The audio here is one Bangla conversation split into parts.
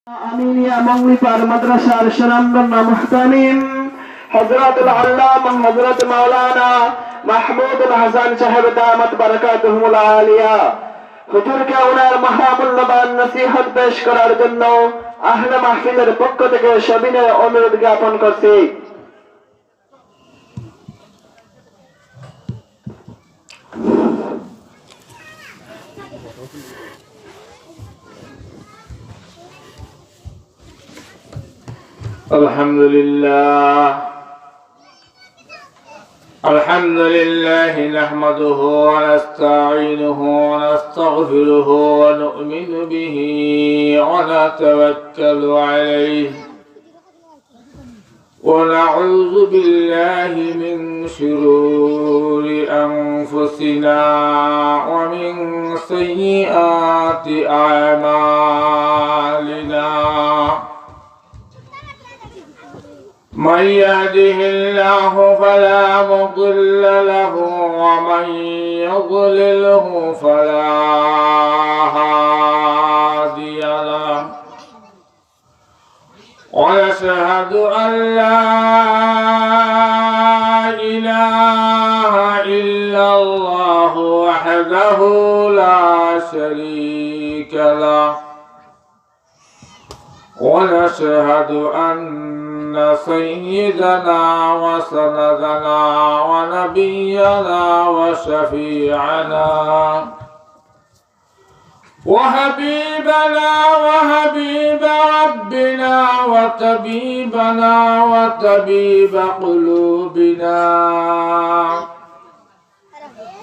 آمين يا مغلق المدرسة الشرندن محتمين حضرات العلامة حضرات مولانا محمود الحسن صاحب دامت بركاتهم العالية হুজুরকে ওনার মহামূল্যবান নসিহত পেশ করার জন্য আহলে মাহফিলের পক্ষ থেকে সবিনয় অনুরোধ জ্ঞাপন করছি। الحمد لله نحمده ونستعينه ونستغفره ونؤمن به ونتوكل عليه ونعوذ بالله من شرور أنفسنا ومن سيئات أعمالنا من يهده الله فلا مضل له ومن يضلله فلا هادي له ونشهد أن لا إله إلا الله وحده لا شريك له ونشهد أن سيدنا وسندنا ونبينا وشفيعنا وحبيبنا وحبيب ربنا وطبيبنا وطبيب قلوبنا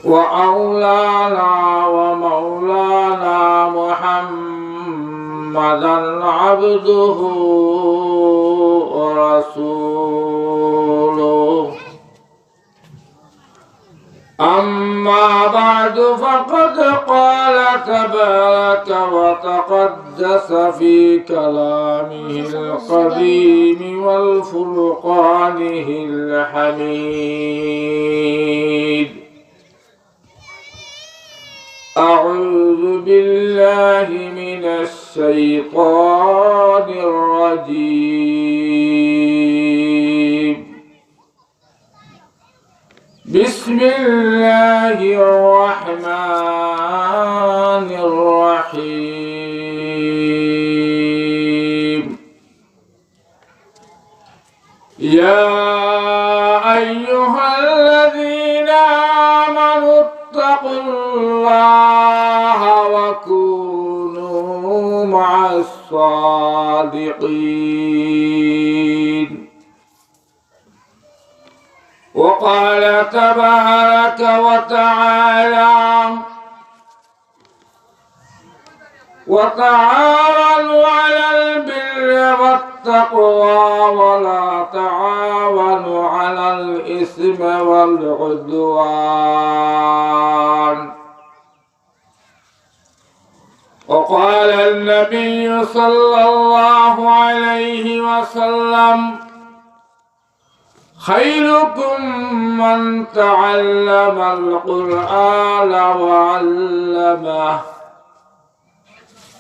وأولانا ومولانا محمدا عبده ورسوله أما بعد فقد قال تبارك وتقدس في كلامه القديم والفرقانه الحميد أعوذ بالله من الشيطان الرجيم بسم الله الرحمن الرحيم يا أيها الذين آمنوا اتقوا الله وكونوا مع الصادقين وقال تبارك وتعالى وتعاونوا على البر والتقوى ولا تعاونوا على الإثم والعدوان وقال النبي صلى الله عليه وسلم خيركم من تعلم القرآن وعلمه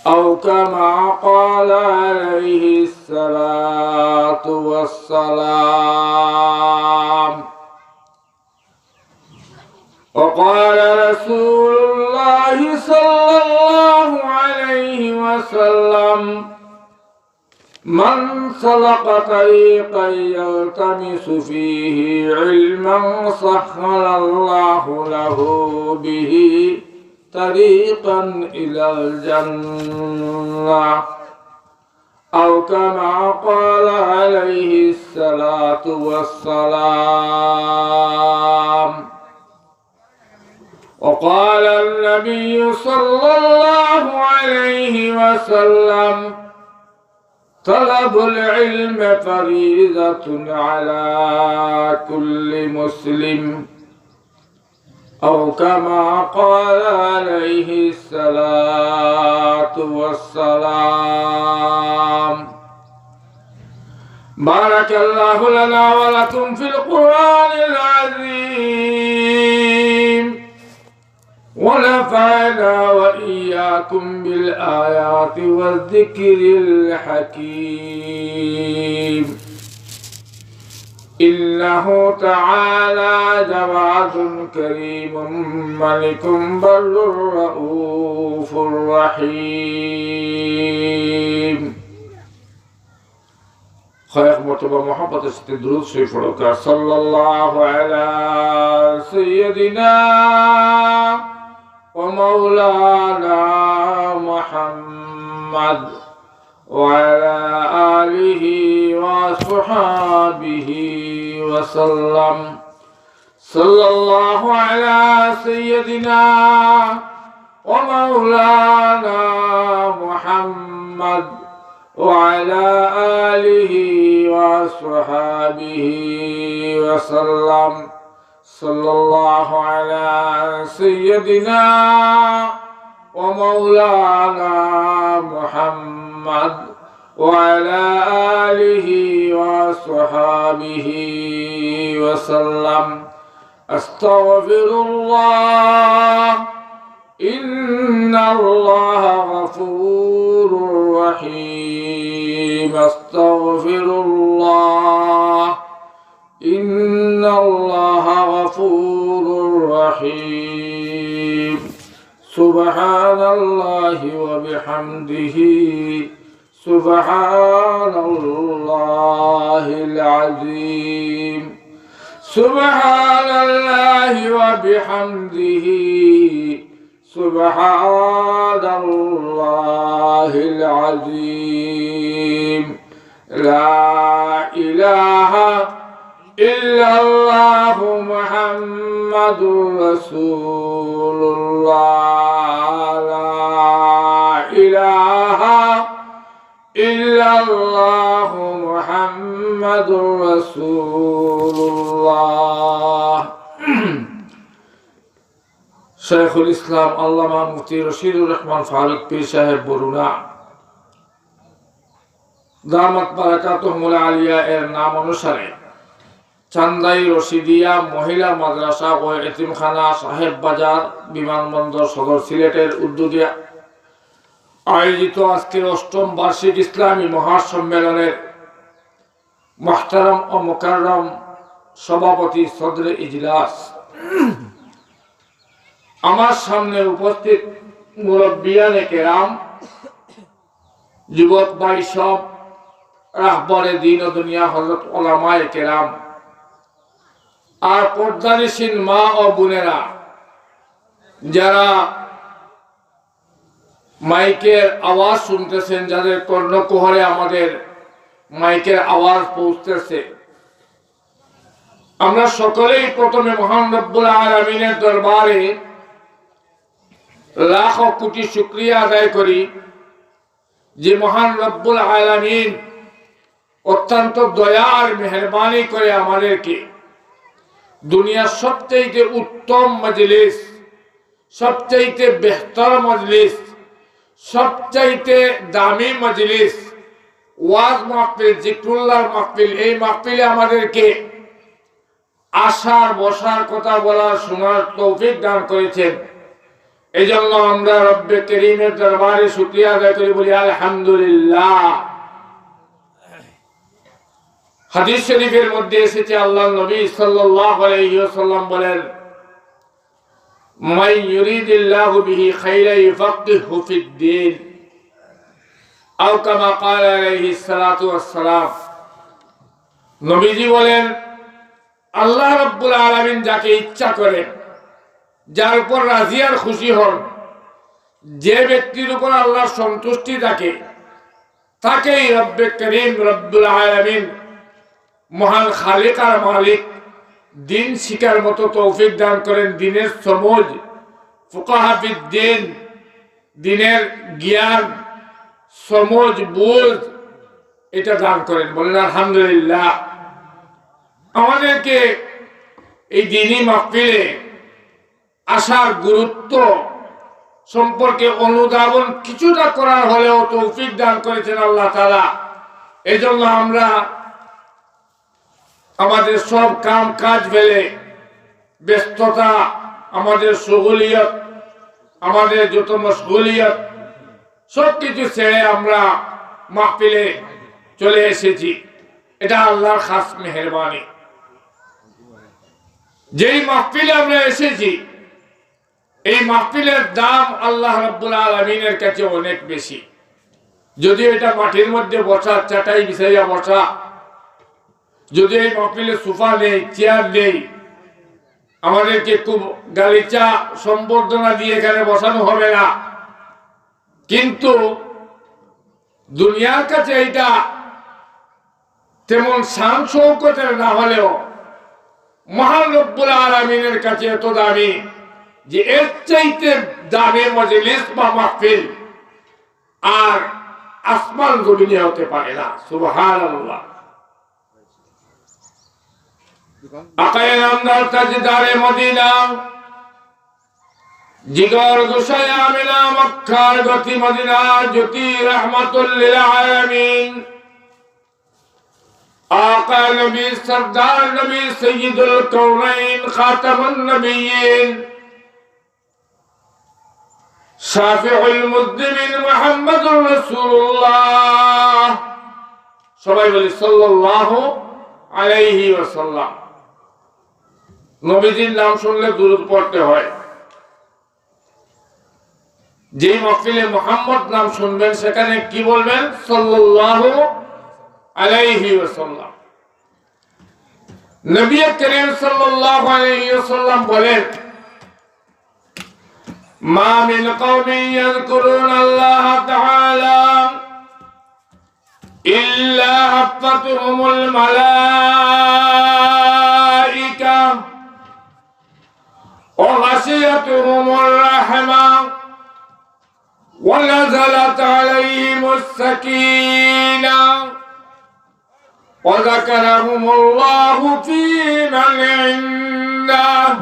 أو كما قال عليه الصلاة والسلام وقال رسول الله صلى الله عليه وسلم من سلك طريقا يلتمس فيه علما سهل الله له به طريقا إلى الجنة أو كما قال عليه الصلاة والسلام وقال النبي صلى الله عليه وسلم طلب العلم فريضة على كل مسلم أو كما قال عليه الصلاة والسلام بارك الله لنا ولكم في القرآن العظيم ونفعنا وإياكم بالآيات والذكر الحكيم. إنه تعالى جواد كريم ملك بر رؤوف رحيم. خير مرتبہ محبت سے درود شریف پڑھو کہ صلی اللہ علی سیدنا ومولانا محمد وعلى آله وصحابه وسلم. صلى الله على سيدنا ومولانا محمد وعلى آله وصحابه وسلم. صلى الله على سيدنا ومولانا محمد وعلى آله وصحابه وسلم. أستغفر الله إن الله غفور رحيم. أستغفر الله إن الله غفور رحيم. سبحان الله وبحمده سبحان الله العظيم. سبحان الله وبحمده سبحان الله العظيم. لا إله إلا الله محمد رسول الله. لا إله إلا الله محمد رسول الله. شیخ الاسلام علامہ مفتی رشید الرحمن ফারুক পীর সাহেব বরুণা দামাত বারাকাতুহুল আলিয়া এর নাম অনুসারে চান্দাই রশিদিয়া মহিলা মাদ্রাসা ও এতিমখানা সাহেব বাজার বিমানবন্দর সদর সিলেটের উদ্যোগে আয়োজিত আজকের ৮ম বার্ষিক ইসলামী মহাসম্মেলনের মুহতারাম ও মুকাররম সভাপতি সদরে ইজলাস, আমার সামনে উপস্থিত মুরব্বিয়ানে কেরাম, যুবক ভাই সব, রাহবরে দ্বীন ও দুনিয়া হযরত উলামায়ে কেরাম, আর পর্দানিসীন মা ও বোনেরা, যারা মাইকের আওয়াজ শুনতেছেন, যাদের কর্ণকুহরে আমাদের মাইকের আওয়াজ পৌঁছতেছে, আমরা সকলেই প্রথমে মহান রব্বুল আলামিনের দরবারে লাখ কোটি শুকরিয়া আদায় করি যে মহান রব্বুল আলামিন অত্যন্ত দয়া আর মেহেরবানি করে আমাদেরকে দুনিয়ার সবচেয়ে উত্তম মজলিস, সবচেয়ে বেহতর মজলিস, সবচেয়ে দামি মজলিস, ওয়াজ মাহফিল, জিকরুল্লাহর মাহফিল, এই মাহফিলে আমাদেরকে আসার, বসার, কথা বলার, শোনার তৌফিক দান করেছেন। এই জন্য আমরা রব্বে করিমের দরবারে শুকরিয়া আদায় করি, বলি আলহামদুলিল্লাহ। হাদিস শরীফের মধ্যে এসেছে, আল্লাহ নবী সাল্লাল্লাহু আলাইহি ওয়াসাল্লাম বলেন, মান ইউরিদিল্লাহু বিহি খাইরান ইউফাক্কিহু ফিদ-দীন, আও কামা ক্বালা আলাইহিস সালাতু ওয়াস সালাম। নবীজি বলেন, আল্লাহ রাব্বুল আলামিন যাকে ইচ্ছা করেন, যার উপর রাজি আর খুশি হন, যে ব্যক্তির উপর আল্লাহর সন্তুষ্টি থাকে, তাকেই রব্বে করিম রব্বুল আলামিন, মহান খালিক আর মালিক, দিন শিকার মতো তৌফিক দান করেন। দিনের সমঝ, ফুকাহা ফিদ-দীন, দিনের জ্ঞান, সমঝ, বুঝ, এটা দান করেন। বলেন আলহামদুলিল্লাহ। আমাদেরকে এই দ্বীনি মাহফিলে আসার গুরুত্ব সম্পর্কে অনুধাবন কিছুটা করার হলেও তৌফিক দান করেছেন আল্লাহ তাআলা। এজন্য আমরা আমাদের সব কাম কাজ ফেলে, ব্যস্ততা, আমাদের সহুলিয়ত, আমাদের যত মশগুলিয়ত সবকিছু ছেড়ে আমরা মাহফিলে চলে এসেছি। এটা আল্লাহর খাস মেহেরবানি। যেই মাহফিলে আমরা এসেছি এই মাহফিলের দাম আল্লাহ রাব্বুল আলামিনের কাছে অনেক বেশি। যদিও এটা মাটির মধ্যে বসা, চাটাই বিছাইয়া বসা, যদি এই মাহফিলে সোফা নেই, চেয়ার নেই, আমাদেরকে খুব গালিচা সম্বর্ধনা দিয়ে এখানে বসানো হবে না, কিন্তু দুনিয়ার কাছে এটা তেমন শান শৌকতের না হলেও মহান রব্বুল আলামিনের কাছে এত দামি যে এর চাইতে দামি মজলিস বা মাহফিল আর আসমান জমিনে হতে পারে না। সুবহানাল্লাহ। আকায়ে নামদার তাজদারে মদিনা, জিগর গুশায় আমিনা, মক্কার গতি মদিনা, জ্যোতি রাহমাতুল লিল আলামিন, आका नबी सरदार नबी सय्यदुल कौनैन खातमुन नबिय्यीन शाफिउल मुज़निबिन मुहम्मदुर রাসূলুল্লাহ। সবাই বলি সাল্লাল্লাহু আলাইহি ওয়াসাল্লাম। নবীজির নাম শুনলে দুরূদ পড়তে হয়। যেই মাহফিলে মুহাম্মদ নাম শুনবেন সেখানে কি বলবেন? সাল্লাল্লাহু আলাইহি ওয়াসাল্লাম। নবী করিম সাল্লাল্লাহু আলাইহি ওয়াসাল্লাম বলেন, মা মিন কওমিন ইয়াযকুরুনা আল্লাহ তাআলা ইল্লা হাফাতুহুমুল মালাইকা ওয়া গাশিয়াতুহুমুর রাহমা ওয়া নাযালাত আলাইহিমুস সাকিনা وذكرهم الله في من عنده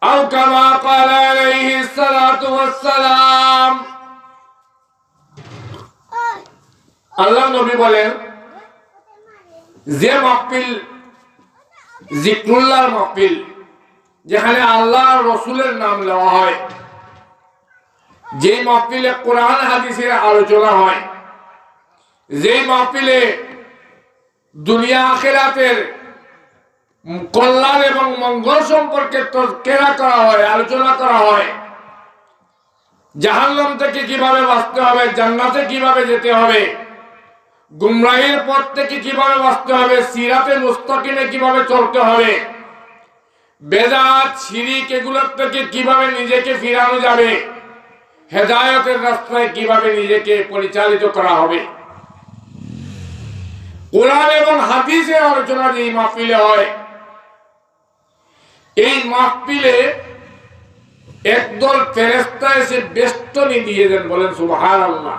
أو كما قال عليه الصلاة والسلام। আল্লাহ নবী বলেন, যে মাহফিল জিক্রুল্লাহর মাহফিল, যেখানে আল্লাহ রসুলের নাম নেওয়া হয়, যে মাহফিলে কোরআন হাদিসের আলোচনা হয়, যে মাহফিলে দুনিয়া আখিরাতের কল্যাণ এবং মঙ্গল সম্পর্কে তজকিরা করা হয়, আলোচনা করা হয়, জাহান্নাম থেকে কিভাবে বাঁচতে হবে, জান্নাতে কিভাবে যেতে হবে, গুমরাহির পথ থেকে কিভাবে বাঁচতে হবে, সিরাতে মুস্তাকিমে কিভাবে চলতে হবে, বেদাত শিরিক এগুলোর থেকে কিভাবে নিজেকে ফিরানো যাবে, হেদায়েতের রাস্তায় কিভাবে নিজেকে পরিচালিত করা হবে, কোরআন এবং হাদিসের আলোচনা যে মাহফিলে হয়, এই মাহফিলে একদল ফেরেশতা এসে বেষ্টনী দিয়ে দেন। বলেন সুবহানাল্লাহ।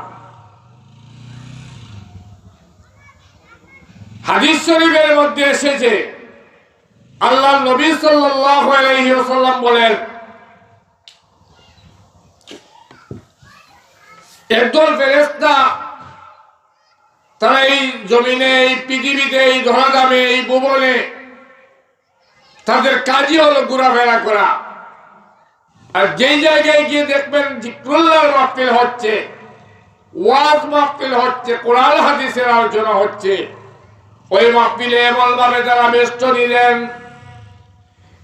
হাদিস শরীফের মধ্যে এসেছে, আল্লাহ নবী সাল্লাল্লাহু আলাইহি ওয়াসাল্লাম বলেন, একদল ফেরেশতা তারা এই জমিনে, এই পৃথিবীতে, এই ধরাধামে, এই ভুবনে তাদের কাজই হলো ঘোরাফেরা করা। আর যেই জায়গায় গিয়ে দেখবেন জিক্রুল্লাহর মাহফিল হচ্ছে, ওয়াজ মাহফিল হচ্ছে, কোরআন হাদিসের আলোচনা হচ্ছে, ওই মাহফিলে এমন ভাবে তারা বেষ্টনী দেন,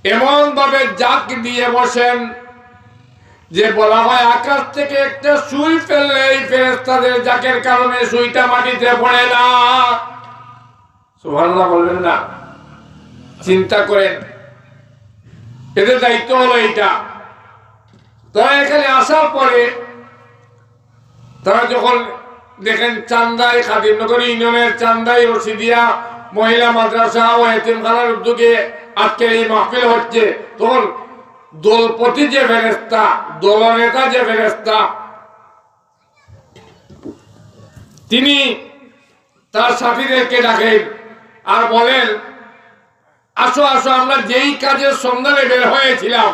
এমন ভাবে জাক দিয়ে বসেন যে বলা হয় আকাশ থেকে একটা সুই ফেললে এই ফেরেশতাদের জাকের কারণে সুইটা মাটিতে পড়ে না। সুবহানাল্লাহ বলবেন না? চিন্তা করেন, এদের দায়িত্ব হলো এইটা। তারা এখানে আসার পরে তারা যখন দেখেন চান্দাই, খাদিমনগর ইউনিয়নের চান্দাই রশিদিয়া মহিলা মাদ্রাসা ও এতিমখানার উদ্যোগে আজকে এই মাহফিল হচ্ছে, তখন দলপতি যে ফেরেশতা, দলনেতা যে ফেরেশতা, তিনি তার সাথীদেরকে ডাকেন আর বলেন, আসো আসো, আমরা যেই কাজের সন্ধানে বের হয়েছিলাম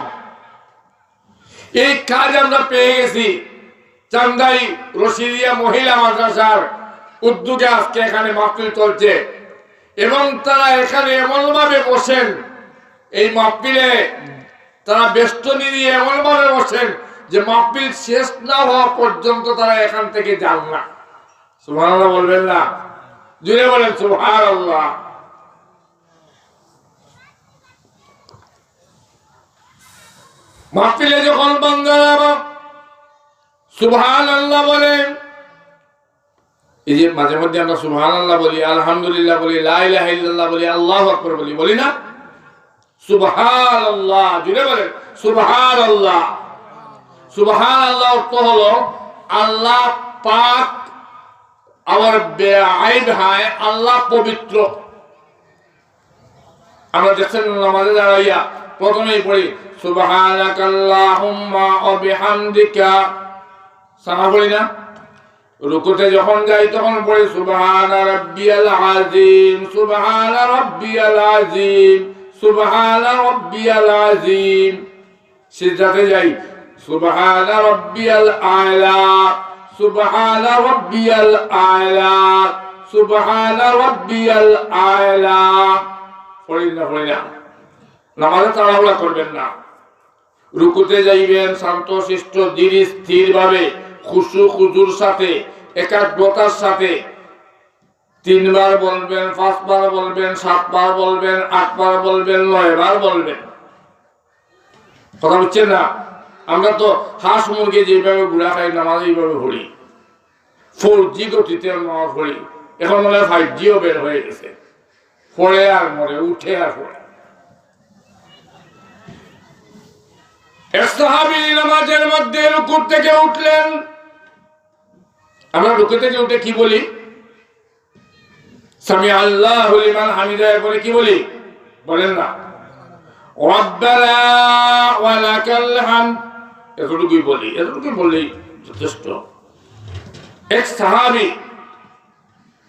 এই কাজ আমরা পেয়ে গেছি। চান্দাই রশিদিয়া মহিলা মাদ্রাসার উদ্যোগে আজকে এখানে মাহফিল চলছে এবং তারা এখানে এমন ভাবে বসেন, এই মাহফিলে তারা বেষ্টনী দিয়ে এমন ভাবে বসেন যে মাহফিল শেষ না হওয়া পর্যন্ত তারা এখান থেকে যান না। সুবহানাল্লাহ বলবেন না? জুড়ে বলেন সুবহানাল্লাহ। মাহফিলে যখন বান্দারা সুবহানাল্লাহ বলেন, এই যে মাঝে মধ্যে আমরা সুবহানাল্লাহ বলি, আলহামদুলিল্লাহ বলি, লা ইলাহা ইল্লাল্লাহ বলি, আল্লাহু আকবার বলি, বলি না? সুবহানাল্লাহ জুড়ে বলেন সুবহানাল্লাহ। সুবহানাল্লাহ অর্থ হলো আল্লাহ পাক, আমার বেআইব হয়, আল্লাহ পবিত্র। আমরা দেখছেন নামাজে দাঁড়াইয়া প্রথমেই পড়ি সুবহানাকাল্লাহুম্মা ওয়া বিহামদিকা, সানা বলি না? রুকুতে যখন যাই তখন পড়ি সুবহানা রাব্বিয়াল আযীম, সুবহানা রাব্বিয়াল আযীম, সুবহানা রাব্বিয়াল আযীম। সিজদাতে যাই সুবহানা রাব্বিয়াল আ'লা, সুবহানা রাব্বিয়াল আ'লা, সুবহানা রাব্বিয়াল আ'লা। পড়ি না? নামাজে তাড়াহুড়া করবেন না। রুকুতে যাইবেন শান্ত শিষ্ট ধীর স্থির ভাবে, খুশু খুজুর সাথে, একাগ্রতার সাথে। 3 বার বলবেন, 5 বার বলবেন, 7 বার বলবেন, 8 বার বলবেন, 9 বার বলবেন। কথা বুঝছেন না? আমরা তো হাঁস মুরগি যেভাবে গুড়া খাই, নামাজ এইভাবে পড়ি। 4G গতিতে নামাজ পড়ি। এখন মনে হয় 5Gও বের হয়ে গেছে। পড়ে আর মরে, উঠে আর পড়ে। এক সাহাবী নামাজের মধ্যে রুকু থেকে উঠলেন। আমরা রুকু থেকে উঠে কি বলি? সামি আল্লাহু লিমান হামিদা বলে কি বলি? বলেন না? রাব্বানা ওয়া লাকাল হামদ, এতটুকুই বলি। এতটুকুই বললেই যথেষ্ট। এক সাহাবী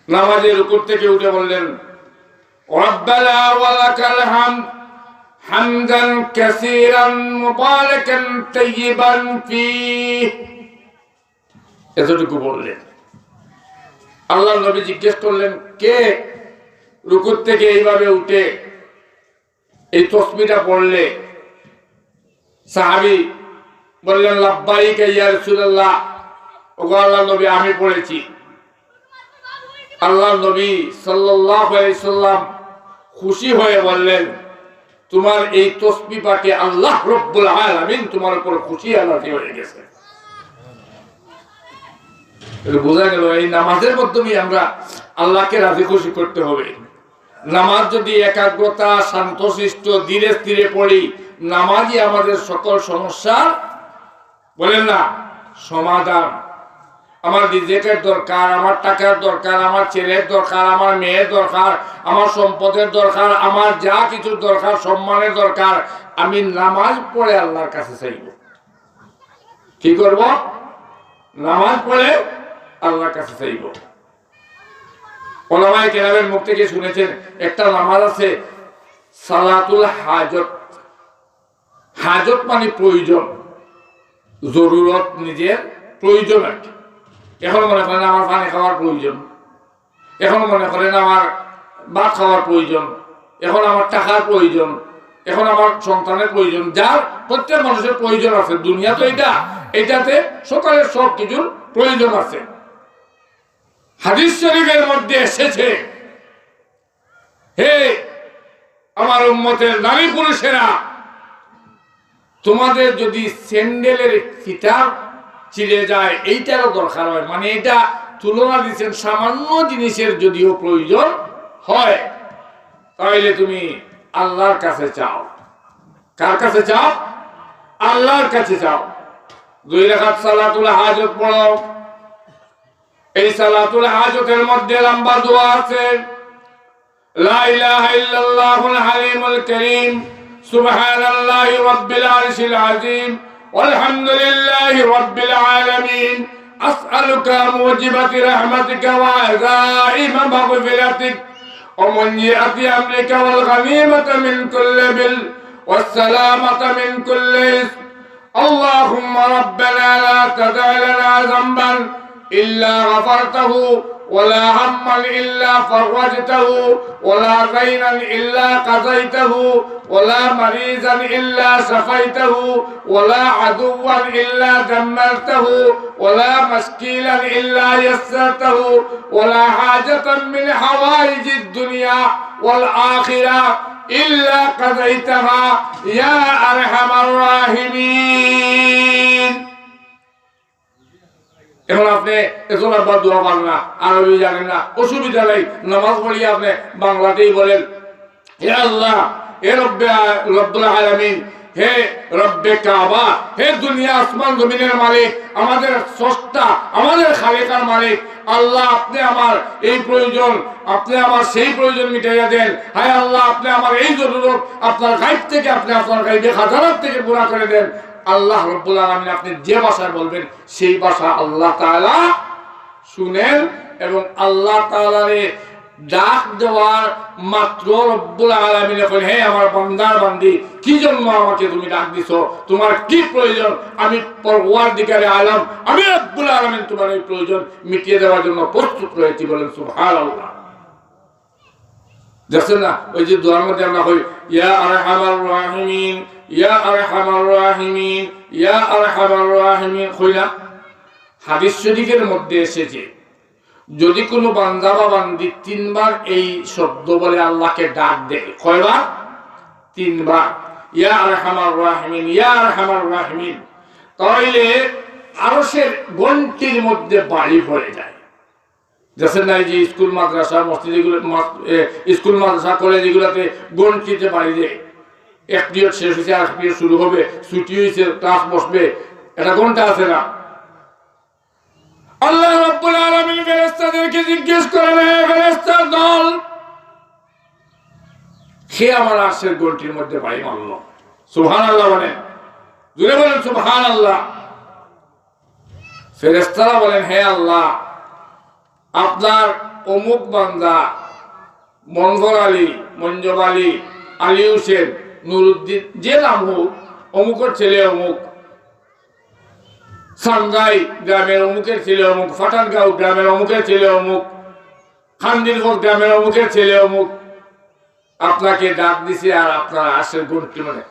নামাজের রুকু থেকে উঠে বললেন রাব্বানা ওয়া লাকাল হামদ হামদান কাসীরান মুবারাকান তাইয়িবান ফীহ, এতটুকু বললেন। আল্লাহর নবী জিজ্ঞেস করলেন, কে রুকু থেকে এইভাবে উঠে এই তাসবিহটা পড়লে? সাহাবী বললেন লাব্বাইক ইয়া রাসূলুল্লাহ, ওগো আল্লাহর নবী আমি পড়েছি। আল্লাহর নবী সাল্লাল্লাহু আলাইহি সাল্লাম খুশি হয়ে বললেন, তোমার এই তাসবিহ পাকে আল্লাহ রাব্বুল আলামিন তোমার উপর খুশি হয়ে গেছে। বোঝা গেল এই নামাজের মাধ্যমে আমরা আল্লাহকে রাজি খুশি করতে হবে। নামাজ যদি একাগ্রতা, শান্তশিষ্ট, ধীরে স্থিরে পড়ি, নামাজই আমাদের সকল সমস্যার বলেন না সমাধান। আমার রিজিকের দরকার, আমার টাকার দরকার, আমার ছেলের দরকার, আমার মেয়ের দরকার, আমার সম্পদের দরকার, আমার যা কিছু দরকার, সম্মানের দরকার, আমি নামাজ পড়ে আল্লাহর কাছে চাইব। কি করব? নামাজ পড়ে আল্লাহর কাছে চাইব। ওলামায়ে কেরামের মুখ থেকে শুনেছেন একটা নামাজ আছে সালাতুল হাজত। হাজত মানে প্রয়োজন, জরুরত, নিজের প্রয়োজন আর কি। এখন মনে করেন আমার পানি খাওয়ার প্রয়োজন, এখন মনে করেন আমার ভাত খাওয়ার প্রয়োজন, এখন আমার টাকার প্রয়োজন, এখন আমার সন্তানের প্রয়োজন, যার প্রত্যেক মানুষের প্রয়োজন আছে। দুনিয়া তো এটাতে সকালের সব কিছুর প্রয়োজন আছে। হাদিস শরীফের মধ্যে এসেছে, হে আমার উম্মতের নারী পুরুষেরা, তোমাদের যদি স্যান্ডেলের ফিতা ছিঁড়ে যায়, এইটারও দরকার হয়, মানে এটা তুলনা দিচ্ছেন সামান্য জিনিসের যদিও প্রয়োজন হয়, তাহলে তুমি আল্লাহর কাছে চাও। কার কাছে চাও? আল্লাহর কাছে চাও। 2 রাকাত সালাতুল হাজত পড়ো। এই সালাতুল হাজতের মধ্যে লম্বা দোয়া আছে, লা ইলাহা ইল্লাল্লাহুল হালিমুল কারীম, সুবহানাল্লাহি রাব্বিল আরশিল আযীম, walhamdulillahi rabbil alamin, as'aluka mujibati rahmatika wa azaima maghfiratik wa munjiati amrika wal ghanimata min kulli bil wassalamata min kulli ism. Allahumma rabbana la tada' lana dhanban illa ghafartahu ولا هما إلا فرجته ولا دينا إلا قضيته ولا مريضا إلا شفيته ولا عدوا إلا دمرته ولا مشكيلا إلا يسرته ولا حاجة من حوائج الدنيا والآخرة إلا قضيتها يا أرحم الراحمين. এখন আপনি এখন আবার দোয়া পারেন না, আরবি জানেন না, অসুবিধা নেই, নামাজ পড়িয়ে আপনি বাংলাতেই বলেন, হে আল্লাহ, হে রব্বুল আলামিন, হে রব্বে কাবা, হে দুনিয়া আসমান জমিনের মালিক, আমাদের স্রষ্টা, আমাদের খালিকার মালিক আল্লাহ, আপনি আমার এই প্রয়োজন, আপনি আমার সেই প্রয়োজন মিটাইয়া দেন। হায় আল্লাহ, আপনি আমার এই জরুরত আপনার গাইব থেকে, আপনি আপনার গাইবে খাজানাত থেকে পুরা করে দেন। আল্লাহ রব্বুল আলামিন আপনি যে ভাষায় বলবেন সেই ভাষা আল্লাহ তাআলা শুনেন, এবং আল্লাহ তাআলারে ডাক দেওয়ার মাত্র রব্বুল আলামিন বলেন, হে আমার বান্দার বান্দি, কি জন্য আমাকে তুমি ডাক দিছো, তোমার কি প্রয়োজন, আমি পরওয়ারদিগারে আলম, আমি রব্বুল আলামিন তোমার এই প্রয়োজন মিটিয়ে দেওয়ার জন্য প্রস্তুত রয়েছি। বলেন সুবহানাল্লাহ। দেখছেন না, ওই যে দোয়ার মধ্যে আমরা কই, ইয়া আরহামার রাহিমিন, ইয়া আরহামার রাহিমিন, ইয়া আরহামার রাহিমিন, কইলা হাদিস শরীফের মধ্যে এসেছে, যদি কোনো বান্দা বা বান্দি তিনবার এই শব্দ বলে আল্লাহকে ডাক দেয়, কয়বার? তিনবার, ইয়া আরহামার রাহিমিন, ইয়া আরহামার রাহিমিন, তাহলে আরশের গণ্ডির মধ্যে বাড়ি পড়ে যায়। দেখেন না, যে স্কুল মাদ্রাসা মসজিদ, স্কুল মাদ্রাসা কলেজ এগুলাতে গণ্ডিতে বাড়ি দেয়, এক পিরিয়ড শেষ হয়েছে আর পিরিয়ড শুরু হবে, ছুটি হয়েছে, ক্লাস বসবে, এটা ঘন্টা আছে না? আল্লাহ রাব্বুল আলামিন ফেরেশতাদেরকে জিজ্ঞেস করেন, হে ফেরেশতার দল, কে আমার আরশের গণ্ডির মধ্যে বাড়ি মারলো? সুবহানাল্লাহ বলেন, জোরে বলেন সুবহানাল্লাহ। ফেরেশতারা বলেন, হে আল্লাহ, আপনার অমুক বান্দা মনজর আলী, মঞ্জব আলী, আলী হোসেন, নুরুদ্দিন, যে নাম হোক, অমুকের ছেলে অমুক, সাংগাই গ্রামের অমুকের ছেলে অমুক, ফাটানগাঁও গ্রামের অমুকের ছেলে অমুক, খানদিনপুর গ্রামের অমুকের ছেলে অমুক আপনাকে ডাক দিছে, আর আপনার আশের গুণটি মানে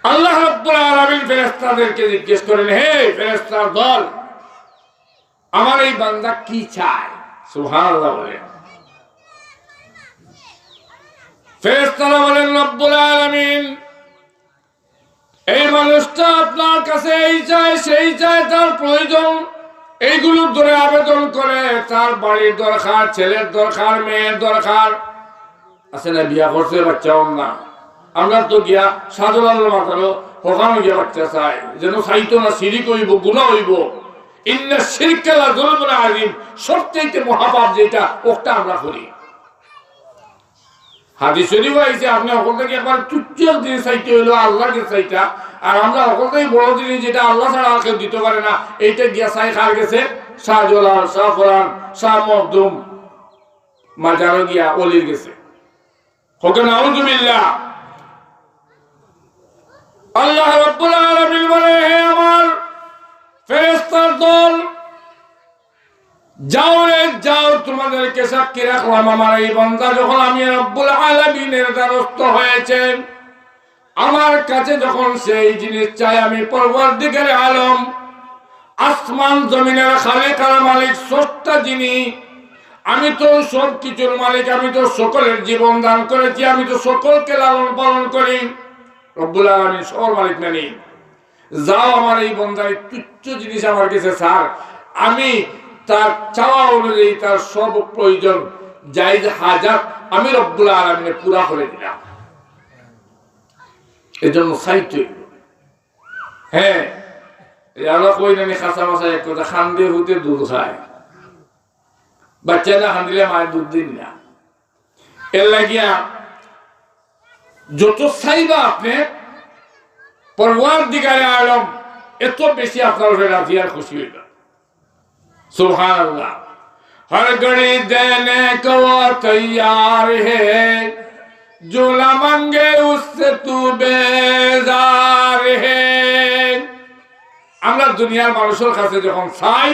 আল্লাহ রাব্বুল আলামিন ফেরেশতাদেরকে জিজ্ঞেস করেন, হে ফেরেশতার দল, আমার এই বান্দা কি চায়? সুবহানাল্লাহ বলেন। ফেরেশতারা বলেন, রব্বুল আলামিন, এই মানুষটা আপনার কাছে এই চায় সেই চায়, তার প্রয়োজন, এইগুলোর ধরে আবেদন করে, তার বাড়ির দরকার, ছেলের দরকার, মেয়ের দরকার আছে না, বিয়া করছে, বাচ্চা হন না, আমরা তো গিয়া সাধারণ মাথালো ওখানে গিয়া বাচ্চা চাই, যেন চাইতো না, শিরিক হইব, গুনাহ হইব, ইন্না শিরকা লা যুলমুন আযীম, সবচেয়ে মহাপাপ যেটা, ওটা আমরা করি। হাদিস শরীফ আইছে, আপনি সকল থেকে একবার তুচ্ছ জিনিস চাইতে হইলো আল্লাহকে চাইতা, আর আমরা সকল থেকে বড় জিনিস যেটা আল্লাহ ছাড়া আর কেউ দিতে পারে না, এইটা গিয়া চাই কার গেছে? শাহজালাল, শাহ ফরান, শাহ মখদুম, মাজারও গিয়া অলির গেছে। হোক নাউযুবিল্লাহ। আল্লাহ রাব্বুল আলামিন বলে, হে আমার ফেরেশতার দল, যাও রে যাও, তোমাদেরকে সাক্ষী রাখলাম, আমার এই বান্দা যখন আমি রব্বুল আলামিনের দ্বারস্থ হয়েছে, আমার কাছে যখন সেই জিনিস চাই, আমি পরওয়ারদিগারে আলম, আসমান জমিনের খালিকার মালিক, স্রষ্টা যিনি, আমি তো সব কিছুর মালিক, আমি তো সকলের জীবন দান করেছি, আমি তো সকলকে লালন পালন করি, রব্বুল আলামিন সবার মালিক নানি, যাও আমার এই বান্দার তুচ্ছ জিনিস আমার কাছে স্যার, আমি তার চাওয়া অনুযায়ী তার সব প্রয়োজন জায়েজ হাজাত আমি রব্বুল আলামিনে পুরা করে দিলাম। এজন্য চাইতে, হ্যাঁ, আমরা কই নানি খাসা মাসা এক কথা, খান্দে হুতে দুধ খায়, বাচ্চা না খান্দিলে মায়ের দুধ দিন না, এর লাগিয়া যত চাইবা আপনি পরওয়ারদিগারে আলম এত বেশি আপনার রাজি আর খুশি হইবা। सुभान हर घड़ी देने को तैयार है, जो न मांगे उससे तू बेजार है। আমরা দুনিয়ার মানুষের কাছে যখন চাই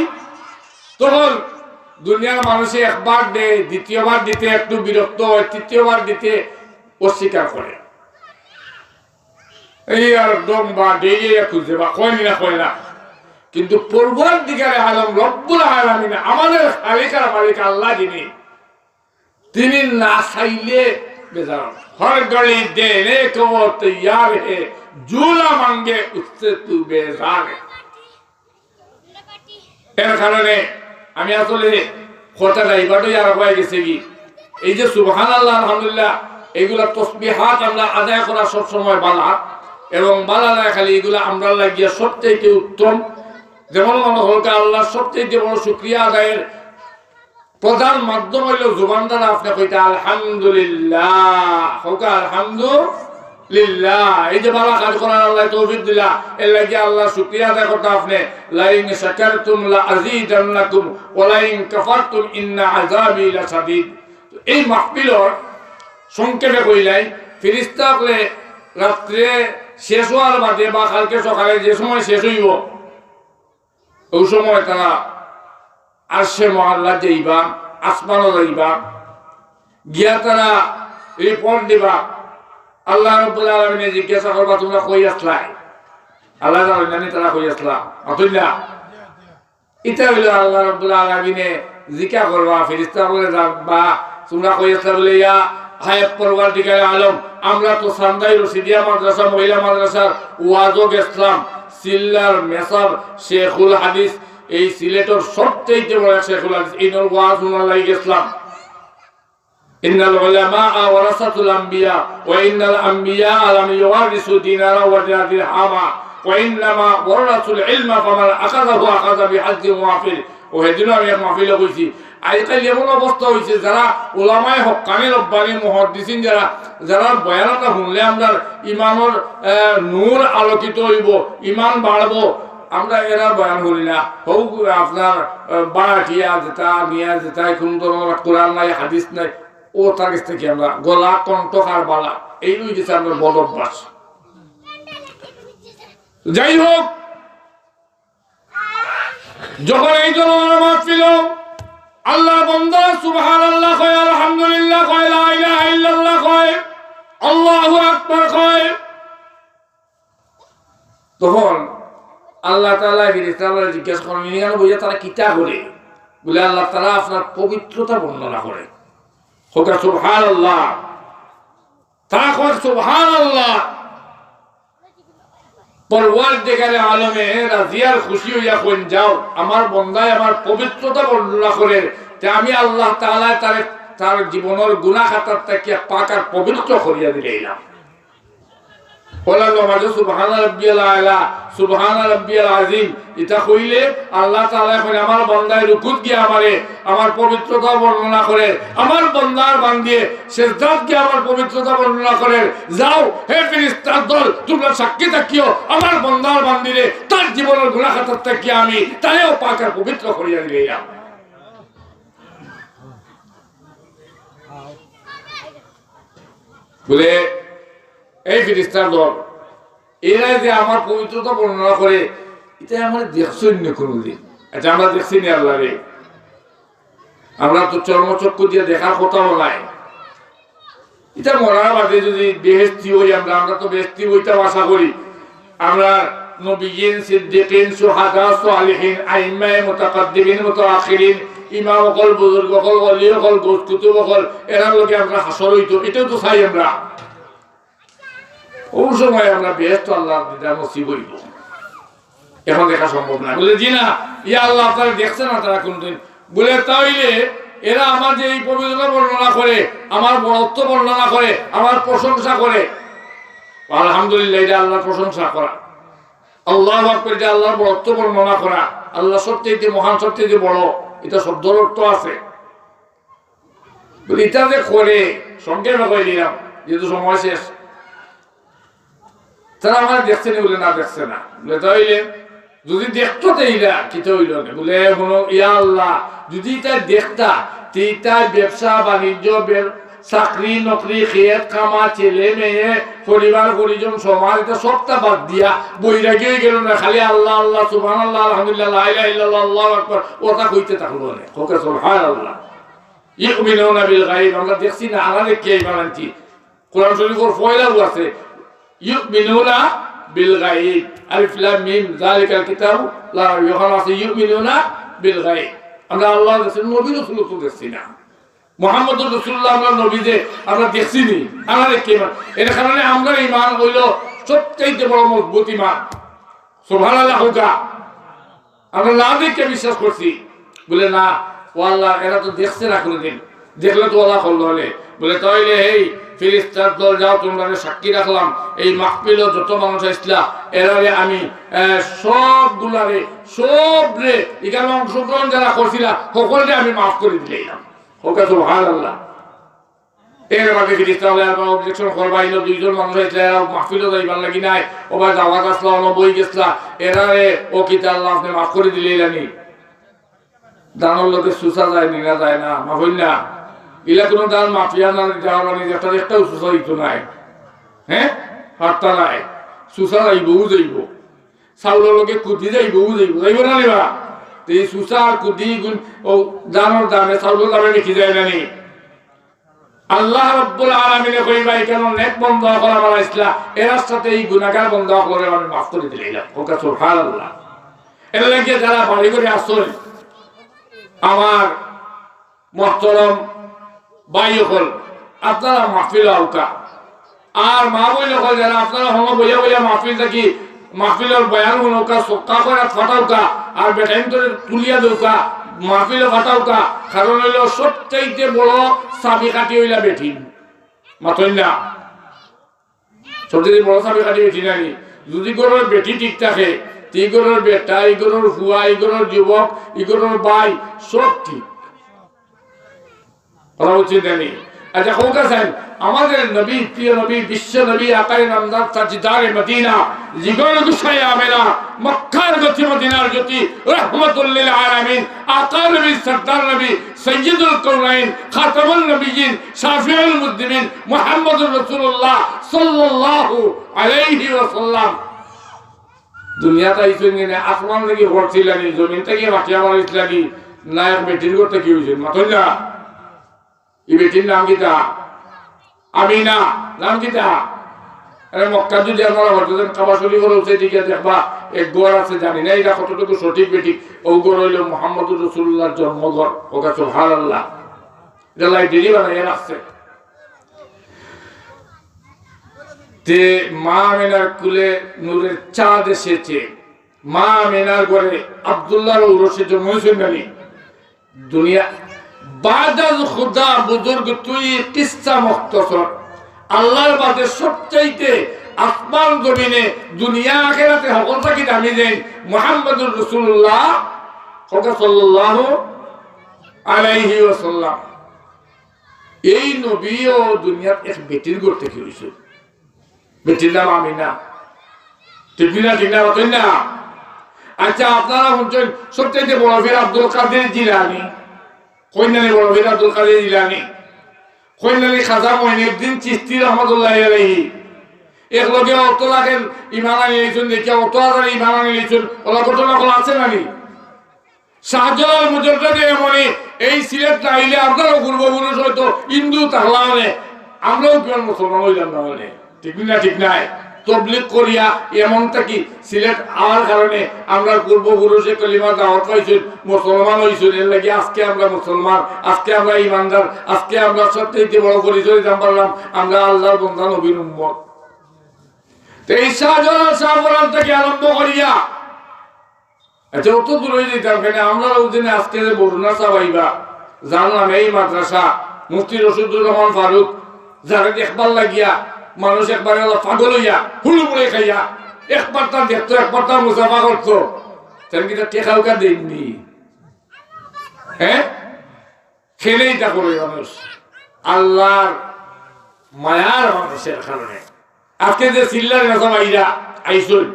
তখন দুনিয়ার মানুষে একবার দেয়, দ্বিতীয়বার দিতে একটু বিরক্ত হয়, তৃতীয়বার দিতে অস্বীকার করে, এই আর একদম বা ডেইলি খুঁজছে বা কয় না কয় না। কিন্তু পরবর্তীকালে আলম রব্বুল আলামিন আমাদের খালিকার মালিক আল্লাহ যিনি, তিনি না চাইলে বেজার হর গলি দেনে কো তৈয়ার হে ঝুলা মাঙ্গে উসসে তু বেজার। এর কারণে আমি আসলে কথাটা এইবারই আর হয়ে গেছে কি, এই যে সুবহানাল্লাহ আলহামদুলিল্লাহ এগুলা তসবিহাত আমরা আদায় করা সবসময় বালা, এবং বালা না খালি এগুলা আমরা লাগিয়ে সবচেয়ে উত্তম। যেমন মনে হলকা আল্লাহ সবচেয়ে বড় শুকরিয়া আদায়ের প্রধান মাধ্যম হইল জুবান দ্বারা আপনি কইতে আলহামদুলিল্লাহ, হোকা আলহামদুলিল্লাহ। এই যে বালা কাজ করার আল্লাহ তৌফিক দিলা, এর লাগি আল্লাহ শুকরিয়া আদায় করতে আপনি লাইন শাকারতুম লা আযীদান্নাকুম ওয়া লাইন কাফারতুম ইন্না আযাবি লাশাদীদ। এই মাহফিলর সংক্ষেপে কইলাই ফেরেশতাগণে রাত্রে শেষ হওয়ার বাদে বা কালকে সকালে যে সময় শেষ হইব ওই সময় তারা আরশে মুআল্লা যাইবা, আসমানও যাইবা, গিয়া তারা রিপোর্ট দিবা। আল্লাহ রাব্বুল আলামিন জিজ্ঞাসা করবা তোমরা কই আসলাই, আল্লাহ জানেন তারা কই আসলা অতুল্লাহ। এটা হইল আল্লাহ রাব্বুল আলামিনে জিজ্ঞাসা করবা, ফেরেশতা বলে যাবা তোমরা কই আসলা বলে ইয়া হায় পরওয়ারদিগার আলম আমরা তো সান্দাই রশিদিয়া মাদ্রাসা মহিলা মাদ্রাসার ওয়াজও গেছলাম, সিল্লার মেসার শেখুল হাদিস এই সিলেটের সবচেয়ে বড় শেখুল হাদিস ইনর ওয়াজ উনার লাগি গেছলাম। ইন্নাল উলামা ওয়ারাসাতুল আম্বিয়া ওয়া ইন্নাল আম্বিয়া লাম ইওয়ারিসু দিনারা ওয়া দিরহামা ওয়া ইন্নামা ওয়ারাসুল ইলমা ফামান আখাযাহু আখাযা বিহাজ্জি মুআফিল। ও হেদিন আমি এক মাহফিলে কইছি আজকাল এমন অবস্থা হয়েছে যারা ওলামায়ে হক্কানি রব্বানি মুহাদ্দিসিন যারা বয়ানটা শুনলে আমরা ইমানের নূর আলোকিত হইব, ইমান বাড়বো, আমরা এরা বয়ান করি না। হোক আপনার বাড়াটিয়া যেটা নিয়া যেটা কোনো ধরনের কোরআন নাই হাদিস নাই, ও তার কাছ থেকে আমরা গলা কণ্ঠকার বালা এই গেছে আমরা বদ অভ্যাস। যাই হোক, যখন এই জন্য মাহফিল আল্লাহ বান্দা সুবহানাল্লাহ কয়, আলহামদুলিল্লাহ কয়, লা ইলাহা ইল্লাল্লাহ কয়, আল্লাহু আকবার কয়, তখন আল্লাহ তাআলা ফেরেশতাদের জিজ্ঞাসা করেন ইনি বইয়া তারা কিতা করে, বলে আল্লাহ তাআলা আপনার পবিত্রতা বর্ণনা করে। হোকা সুবহানাল্লাহ, তারা কয় সুবহানাল্লাহ। পরওয়ারদিগারে আলমে রাজিয়ার খুশি হইয়া কোন যাও আমার বন্দায় আমার পবিত্রতা বর্ণনা করে, তে আমি আল্লাহ তাআলা তার জীবনের গুনাহ খাতার থেকে পাক আর পবিত্র করিয়া দিলাম। বললাম মাঝে সুবহানা রাব্বিয়াল আলা সুবহানা রাব্বিয়াল আযীম, এটা কইলে আল্লাহ তাআলা কই আমার বান্দায় রুকুত গিয়ে আমার পবিত্রতা বর্ণনা করে, আমার বান্দার বান্দিয়ে সিজদাত গিয়ে আমার পবিত্রতা বর্ণনা করে। যাও হে ফেরেশতার দল তোমরা সাক্ষী থাকিও আমার বান্দার বান্দিরে তার জীবনের গুনাহ খাতার থেকে আমি তারেও পাক আর পবিত্র করিয়া দিলাম। বলে এই ফেরেশতার দল এরা যে আমার পবিত্রতা বর্ণনা করে, এটা আমরা দেখছি না কোনদিন, এটা আমরা দেখছি না আল্লাহ রে, আমরা তো চর্মচক্ষু দিয়ে দেখার কথাও নাই। এটা মরার বাদে যদি বেহেশতি হই আমরা তো বেহেশতি হইতাম আশা করি। আমরা নবিয়িন, সিদ্দিকিন, শুহাদা, সালিহিন, আইম্মায়ে মুতাকাদ্দিমিন, মুতাআখিরিন, ইমাম হল, বুজুর্গ হল, ওলি হল, গোস কুতুব হল, এরা লোকে আমরা হাসর হইতো, এটাও তো চাই আমরা। ওই সময় আমরা বেহেশত আল্লাহ দিদার নসিব হইব, এখন দেখা সম্ভব না। বলে জি না, ইয়া আল্লাহ আপনারা দেখছেন না তারা কোনদিন। বলে তাইলে এরা আমার যে এই পবিত্রতা বর্ণনা করে, আমার বড়ত্ব বর্ণনা করে, আমার প্রশংসা করে, আলহামদুলিল্লাহ এটা আল্লাহর প্রশংসা করা, আল্লাহু আকবার এটা আল্লাহর বড়ত্ব বর্ণনা করা, আল্লাহ সবচেয়ে মহান সবচেয়ে বড়, এটা শব্দের অর্থ আছে। এটা যে করে সংক্ষেপে কই দিলাম যেহেতু সময় শেষ। তারা আমার দেখছে না বলে না দেখছে না, বলে তাইলে যদি দেখতো এইটা কিতা হইল না, বলে ইয়া আল্লাহ যদি এটা দেখতা, এটা ব্যবসা বাণিজ্য চাকরি নকরি খেত কামা ছেলে মেয়ে পরিবার পরিজন সমাজ এটা সবটা বাদ দিয়া বৈরাগী হয়ে গেল না, খালি আল্লাহ আল্লাহ সুবহানাল্লাহ আলহামদুলিল্লাহ লা ইলাহা ইল্লাল্লাহ আল্লাহু আকবার ওটা কইতে থাকলো না। ওকে সুবহানাল্লাহ। ইউমিনুনা বিল গায়ব, আমরা দেখছি না আমাদের কে ঈমান আনছি। কোরআন শরীফের পয়লাও আছে ইউমিনুনা বিল গায়ব, আলিফ লাম মিম যালিকাল কিতাবু লা রাইবা ফিহি, আছে ইউমিনুনা বিল গায়ব। আমরা আল্লাহ রাসূল নবী রাসূল তো দেখছি না, মুহাম্মদুর রাসূলুল্লাহ আমরা নবী যে আমরা দেখছি নি, আমাদের কে ঈমান। এর কারণে আমরা ঈমান হইল সবচেয়ে বড় মজবুত ঈমান। সুবহানাল্লাহ। হুকা আমরা না দেখে বিশ্বাস করছি বলে না ও আল্লাহ এরা তো দেখছে না কোনোদিন, দেখলে তো আল্লাহ করলো হলে বলে তাইলে এই ফিরিস্তার দল যাও তোমরা সাক্ষী রাখলাম এই মাহফিল যত মানুষ আসলা এরারে আমি সবগুলারে সব রে এখানে অংশগ্রহণ যারা করছিলা সকলকে আমি মাফ করে দিলাম। ওকে সুবহানাল্লাহ। এর আগে ফিরিস্তা হলে আর অবজেকশন করবা ইলো দুইজন মানুষ আসলে মাহফিলও যাইবার লাগি নাই ওবা দাওয়াত আসলা বই গেছলা এরারে ও কিতা আল্লাহ আপনি মাফ করে দিলেনি। দানোর লোকে সুসা যায় নিরা যায় না মাফিল না ইলা কোনো দান মাফিয়া না যাওয়ার মানে একটাও সুসা দিত নাই। হ্যাঁ হাতটা নাই সুসা যাইবও যাইব, চাউলের লোকে কুদি যাইবও যাইব, যাইব না নিবা। এই সুসা আর কুদি ও দানোর দামে চাউলের দামে দেখি যায় না নি। আল্লাহ রাব্বুল আলামিনে কইবা কেন নেক বন্ধ করা বানাইছিলা এর সাথে এই গুনাহগার বন্ধ করে আমি মাফ করে দিলাম। ওকে সুবহানাল্লাহ। এর লাগে যারা বাড়ি করে আসল আমার মুহতারাম ভাই হল আপনারা মাহফিল আউকা আর মা বইলে হল যারা আপনারা হম বইয়া বইয়া মাহফিল থাকি মাহফিলের বয়ান নৌকা সক্কা করে ফাটাউকা আর বেটাইন করে তুলিয়া দৌকা মাহফিলে ফাটাউকা। কারণ হইল সবচাইতে বড় চাবি কাটি হইলা বেঠি মাথই না, সবচেয়ে বড় চাবি কাটি বেঠি নানি। যদি গরুর বেটি ঠিক থাকে এই গরুর বেটা এই গরুর হুয়া এই গরুর যুবক এই গরুর ভাই সব ঠিক করা উচিত জানি। আচ্ছা হোক আছেন আমাদের নবী প্রিয় নবী বিশ্ব নবী আকারে নামদার তাজদারে মদিনা জীবন গুছাই আমেনা মক্কার গতি মদিনার জ্যোতি রহমাতুল লিল আলামিন আকা নবী সরদার নবী সৈয়দুল কাউনাইন খাতামুন নবিয়িন শাফিউল মুজনিবিন মুহাম্মদুর রাসূলুল্লাহ সাল্লাল্লাহু আলাইহি ওয়াসাল্লাম দুনিয়াতে আইছেন না আসমান থেকে হরছিলানি জমিন থেকে মাটিয়া মারিছিলানি নায়ক বেটির করতে কি হইছে মাথন না। এই বেটির নাম কিতা আমিনা নাম কিতা। আরে মক্কা যদি আপনারা হরতেন কাবাসলি করে উঠে দিকে দেখবা এক গড় আছে জানি না এটা কতটুকু সঠিক বেটি ও গড় হইল মুহাম্মদুর রাসূলুল্লাহর জন্মগড়। ওকে সুবহানাল্লাহ। এটা লাইব্রেরি বানাইয়া রাখছে। তে মা আমিনার কুলে নূরের চাঁদ এসেছে, মা আমিনার ঘরে আব্দুল্লাহর ঔরসে জন্ম হয়েছেন নানি। দুনিয়া বাদাল খুদা বুজুর্গ তুই কিসসা মুখতাসর আল্লাহর বাদে সবচাইতে আসমান জমিনে দুনিয়া আখিরাতে সকল থেকে দামি দেন মুহাম্মদুর রাসূলুল্লাহ সাল্লাল্লাহু আলাইহি ওয়াসাল্লাম। এই নবী ও দুনিয়ার এক বেটির ঘর থেকে হইছে, বেটির নাম আমিনা। ঠিক না ঠিক না বলেন না। আচ্ছা আপনারা বলছেন সবচেয়ে বড় ফির আব্দুল কাদের জিলানী কইনানি, বড় ফির আব্দুল কাদের জিলানী কইনানি খাজা মঈনুদ্দিন চিশতি রহমাতুল্লাহি আলাইহি এক লগে অত লাগেন ইমান আনি লইছেন দেখিয়া অত হাজার ইমান আনি লইছেন ওলা ঘটনা কোন আছে নানি। শাহজালাল মুজাদ্দিদ এমনি এই সিলেট না আইলে আপনারাও পূর্বপুরুষ হয়তো হিন্দু তাহলে মানে আমরাও কেন মুসলমান হইলাম না মানে ঠিক না ঠিক নাই। তবলিগ করিয়া এমনটা কি সিলেট আওয়ার কারণে আমরা পূর্বপুরুষে কলিমা দাওয়াত পাইছেন মুসলমান হইছেন। এর লাগে আজকে আমরা মুসলমান, আজকে আমরা ইমানদার, আজকে আমরা সবচেয়ে বড় পরিচয় জানতে পারলাম আমরা আল্লাহর বান্দা নবীর উম্মত। তো এই শাহজালাল শাহপুরান থেকে আরম্ভ করিয়া আচ্ছা অত দূর হয়ে যেতাম কেন আমরা ওদিনে আজকে যে বরুণা চাবাইবা জানলাম এই মাদ্রাসা মুফতি রশিদুর রহমান ফারুক যারা দেখবার লাগিয়া মানুষ একবার পাগল হইয়া হুলু করে খাইয়া একবার তার দেখতো একবার তার মুসাফা করতো তার কি টেকাউকা দেননি। হ্যাঁ খেলেই তা করে মানুষ আল্লাহর মায়ার মানুষের কারণে। আজকে যে সিল্লার মেসাব আইরা আইসুন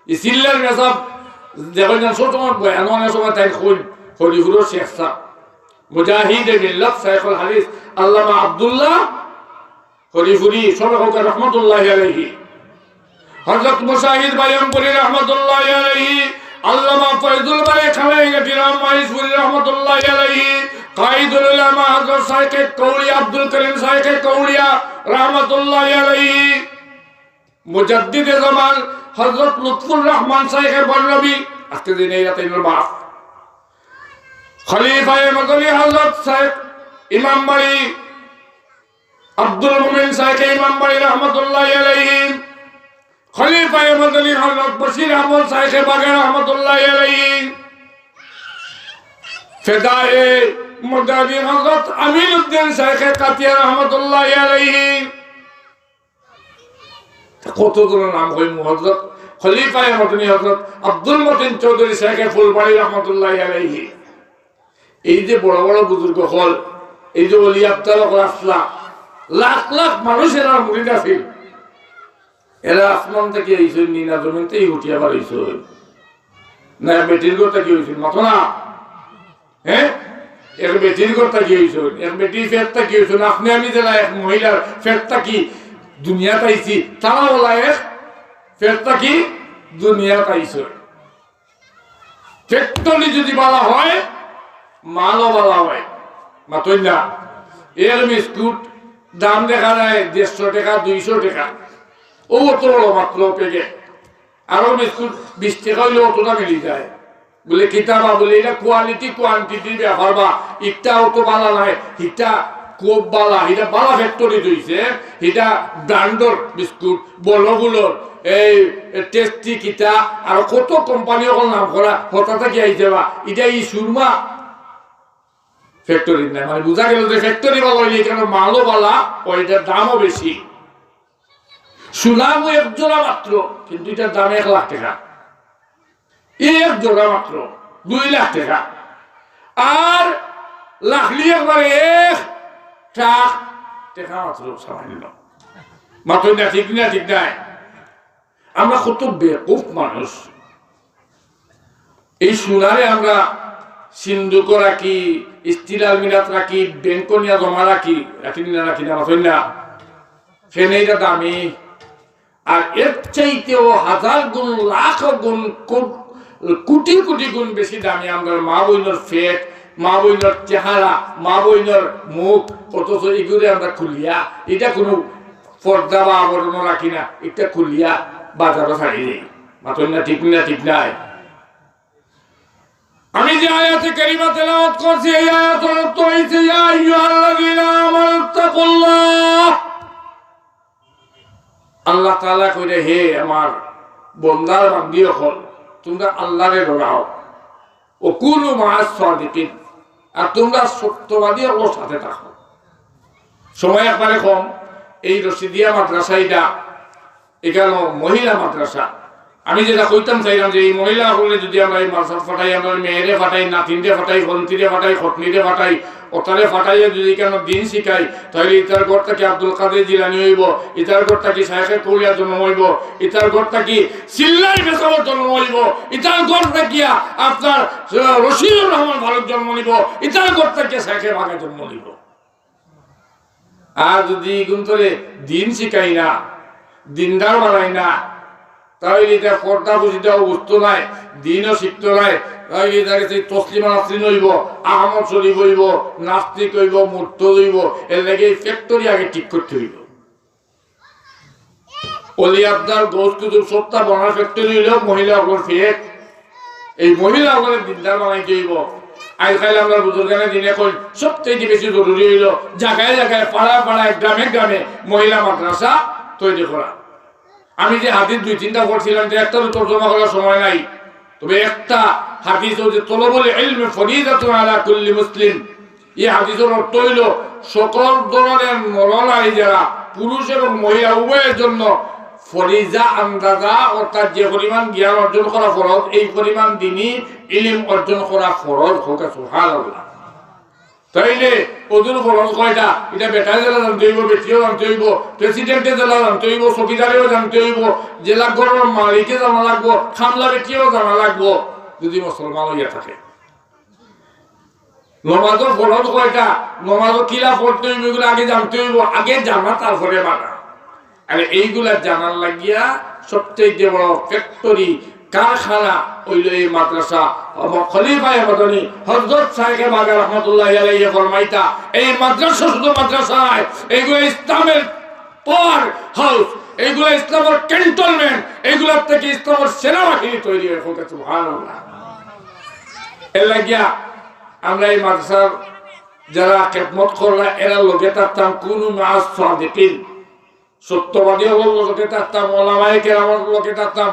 এই সিল্লার মেসাব দেখেন ছোট বয়ান অনেক সময় তাই হরিপুরের শেখ সাহ মুজাহিদে মিল্লাত শাইখুল হাদিস আল্লামা আব্দুল্লাহ হরিপুরি সরকার রহমতুল্লাহি আলাইহি, হযরত মুজাহিদ বায়ামপুরি রহমতুল্লাহি আলাইহি, আল্লামা ফয়জুল বারী খালাইগাটি রহমাইসপুরি রহমতুল্লাহি আলাইহি, কায়েদুল উলামা হযরত শাইখ কৌলিয়া আব্দুল করিম শাইখ কৌলিয়া রহমতুল্লাহি আলাইহি, মুজাদ্দিদে জামান হযরত লুৎফুর রহমান শাইখ বল্লভী আজকে দিনে রাতে বাপ, খলিফায়ে মদনী হযরত শাইখ ইমাম বাড়ি আব্দুল মুমিন শাইখ ইমাম বাড়ি রহমতুল্লাহি আলাইহি, খলিফায়ে মদনী হযরত বশির আহমদ শাইখ বাগের রহমতুল্লাহি আলাইহি, ফেদায়ে মুদাদি হযরত আমিনউদ্দিন শাইখ কাতিয়া রহমতুল্লাহি আলাইহি। কতগুলো নাম কই হযরত খলিফায়ে মদনী হযরত আব্দুল মতিন চৌধুরী শাইখ ফুলবাড়ি রহমতুল্লাহি আলাইহি। এই যে বড় বড় বুজুর্গ হল, এই যে ওলি আব্দাল আসলা, লাখ লাখ মানুষের মুরিদ আছে, এরা আসমান থেকে এইসব নিনা জমিন থেকে উঠি আবার এইসব না বেটির কথা কি হয়েছিল মাথো না, হ্যাঁ এক বেটির কথা কি হয়েছিল, এক বেটির ফেরটা কি হয়েছিল, আপনি আমি যারা এক মহিলার ফেরটা কি দুনিয়া পাইছি, তারা বলা এক ফেরটা কি দুনিয়া পাইছ। ফ্যাক্টরি যদি বলা হয় মালও বলা হয় মাতই না, এর বিস্কুট দাম দেখা যায় 150 টাকা 200 টাকা, ও অত বড় মাত্র প্যাকেট, আরো বিস্কুট 20 টাকা হইলে অতটা মিলি যায় বলে কিতাবা বলে এটা কোয়ালিটি কোয়ান্টিটির ব্যাপার, বা ইটা অত বালা নাই, হিটা খুব বালা, এটা বালা ফ্যাক্টরি হইছে, এটা ব্র্যান্ডর বিস্কুট বড়গুলোর এই টেস্টি কিতা আর কত কোম্পানি নাম করা হঠাৎ কি আইছে, বা এটা এই সুরমা ফ্যাক্টরি নাই, মানে বোঝা গেল যে ফ্যাক্টরি বালা হইলে এখানে মালও বালা, ওইটার দামও বেশি। সুনামও এক জোড়া মাত্র, কিন্তু এটার দাম 1 লাখ টাকা, এক জোড়া মাত্র 2 লাখ টাকা, আর লাখলি একবারে 1 লাখ টাকা মাত্র সামান্য মাত্র না, ঠিক না ঠিক নাই। আমরা কত বেকুফ মানুষ, এই সোনারে আমরা সিন্ধুক রাখি, স্টিল আলমিরাত রাখি, ব্যাংক নিয়ে জমা রাখি, রাখি না রাখি না মাথই না, ফেনে এটা দামি, আর এর চাইতেও 1000 গুণ লাখ গুণ কোটি কোটি গুণ বেশি দামি আমরা মা বইনের ফেট, মা বইনের চেহারা, মা বইনের মুখ, অথচ এগুলো আমরা খুলিয়া এটা কোনো পর্দা বা আবরণ রাখি না, এটা খুলিয়া বাজারে ছাড়িয়ে দিই মাথই না, ঠিক না ঠিক নাই। আমি যে আয়াতে কারিমা তেলাওয়াত করছি এই আয়াতের অর্থ হইছে ইয়া আইয়ুহাল্লাযীনা আমানু তাকুল্লাহ, আল্লাহ তাআলা কইরে হে আমার বান্দার বান্দি হল তোমরা আল্লাহরে ডরাও, ও কুনু মা'আস সাদিকিন, আর তোমরা সত্যবাদীদের সাথে থাকো। সময় একবারে কম, এই রশিদিয়া মাদ্রাসাটা এখানে মহিলা মাদ্রাসা, আমি যেটা কইতাম চাইলাম যে এই মহিলা হলে যদি আমরা এই মাদ্রাসা ফাটাই, আমরা মেয়েরে ফাটাই, নাতিনরে ফাটাই, ফন্তিরে ফাটাই, খতনিরে ফাটাই, ওতারে ফাটাইয়া যদি কেন দিন শিখাই, তাহলে ইতার ঘরটা কি আব্দুল কাদের জিলানী হইব, ইতার ঘরটা কি শাইখে কৌলিয়া জন্ম হইব, ইতার ঘরটা কি সিল্লাই বেসাবর জন্ম হইব, ইতার ঘরটা কি আপনার রশিদুর রহমান ভারত জন্ম নিব, ইতার ঘরটা কি শাইখে ভাগে জন্ম নিব। আর যদি গুন্তরে দিন শিখাই না, দিনদার বানাই না, তাহলে এটা পর্দা বুঝিটাও বুঝতো নাই, দিনও শিখতো নাই, তাহলে এটাকে সেই তসলিমা নাসরিন হইব, আহমদ শরীফ হইব, নাস্তিক হইব, মুর্তদ হইব, এর লাগে এই ফ্যাক্টরি আগে ঠিক করতে হইব। অলি আব্দাল গৌস কুতুব সত্তা বানার ফ্যাক্টরি হইলেও মহিলা অগর ফেক, এই মহিলা অগরের দিনদার বানাইতে হইব। আজকাল আমরা বুজুর্গানে দিনে কই সবচেয়ে বেশি জরুরি হইল জায়গায় জায়গায় পাড়ায় পাড়ায় গ্রামে গ্রামে মহিলা মাদ্রাসা তৈরি করা। আমি যে হাদিস 2-3টা পড়ছিলাম যে একটা তর্জমা করার সময় নাই, তবে একটা হাদিস হচ্ছে তলবুল ইলম ফরিদাতুন আলা কুল্লি মুসলিম, এই হাদিসের অর্থ হইল সকল ধরনের নরনারী যারা পুরুষ এবং মহিলা উভয়ের জন্য ফরিজা আন্দাজা অর্থাৎ যে পরিমাণ জ্ঞান অর্জন করা ফরজ, এই পরিমাণ দিনই ইলম অর্জন করা ফরজ হোক। সুবহানাল্লাহ। তাইলে ওদের ফরজ কয়টা? এটা বেটার জেলা জানতে হইব, বেটিও জানতে হইব, প্রেসিডেন্টের জেলা জানতে হইব, চকিদারেও জানতে হইব, জেলা গড়ের মালিকে জানা লাগবো, খামলা বেটিও জানা লাগবো যদি মুসলমান হইয়া থাকে। নমাজও ফরজ কয়টা, নমাজও কিলা পড়তে হইব, এগুলো আগে জানতে হইব, আগে জানা তারপরে মানা। আর এইগুলা জানার লাগিয়া সবচেয়ে বড় ফ্যাক্টরি কারখানা হইল এই মাদ্রাসা। খলিফা মাদানী হযরত শাইখ বাগা রাহমাতুল্লাহি আলাইহি ফরমাইতা, এই মাদ্রাসা শুধু মাদ্রাসা নয়, এইগুলো ইসলামের পাওয়ার হাউস, এইগুলো ইসলামের ক্যান্টনমেন্ট, এইগুলোর থেকে ইসলামের সেনাবাহিনী তৈরি হয়ে হোক। সুবহানাল্লাহ। এর লাগিয়া আমরা এই মাদ্রাসার যারা খেদমত করলা এরা লোকে থাকতাম কুনু মা'আস সাদিকিন, সত্যবাদী হল লোকে থাকতাম, ওলামায়ে কেরামের লোকে থাকতাম,